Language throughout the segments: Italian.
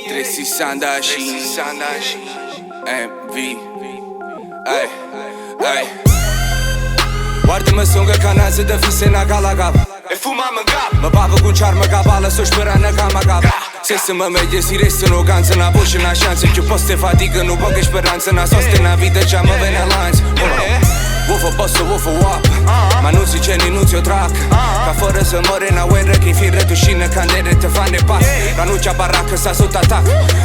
360 MV. Ay, ay. Guarda-mă sunt că canază de fise na cala cap E fumam în cap. Mă bavă cu cearmă ca bală, s-o șpărană ca magab. Se să mă medie si resti no ganță na bușă na șanță. Che poste fatică, nu băgă speranță na soste na vida cea mă venea lanț. Woofa bossa, woofa wap. Ma nu si ce nu ți-o trac. Ca fără să mori na ueră, che fi retușină candere te fane pac. Ca nu cea baracă s-a sot atac.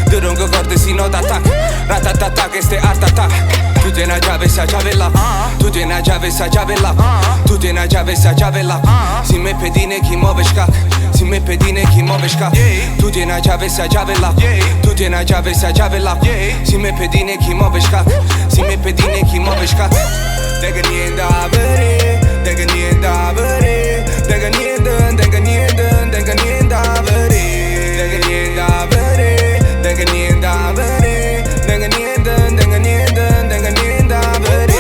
Dărângă corde si not atac. Ratatatac este art atac. Tu te na chiave sa chiave la. Tu te na chiave sa chiave la. Tu te na chiave sa chiave la. Si me pedine chi move șcac. Si me pedine chi move șcac. Tu te na chiave sa chiave la. Tu te na chiave sa chiave la. Si me pedine chi move șcac. Si me pedine chi move șcac. Dega niente avere, dega niente avere, dega niente, dega niente, dega niente avere, dega niente avere, dega niente avere, dega niente, dega niente, dega niente avere.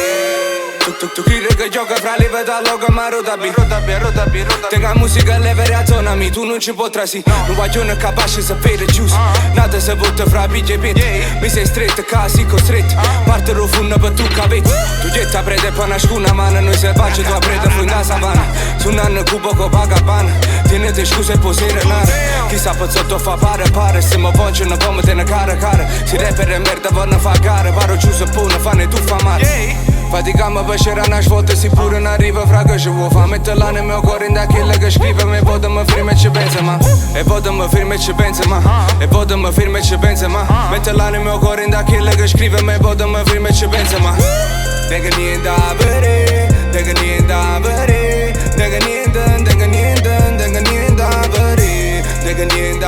Tu crede che gioca fra le veda logo ma rotabi. Tenga musica le variazioni, tu non ci potrai sì. Non voglio una capace să vede giusto. Nada să votă fra bige bit. Mi sei stretto casi costretto. Parte rofună pe tu cavetti. Tu getta prede până cu una mano. Noi se face tu aprede funda savana. Sunană cu poco vagabana. Tiene-te scuse posere nare. Chissà pățot o fa pare. Se mă vonce una bomba te ne cara. Si repere merda vanno fa gara. Varo giuso pune fane tu fa male. Faticam pe șerana și votă si pur în arrivă fragă și o fa mette la ne meu cor in da che che scrive me voda mă firme ce pensa ma e voda mă firme ce pensa ma e voda mă firme ce pensa ma mette la ne meu cor in da che scrive me voda mă firme ce pensa ma dega niente avere dega niente avere dega niente dega niente dega niente avere dega niente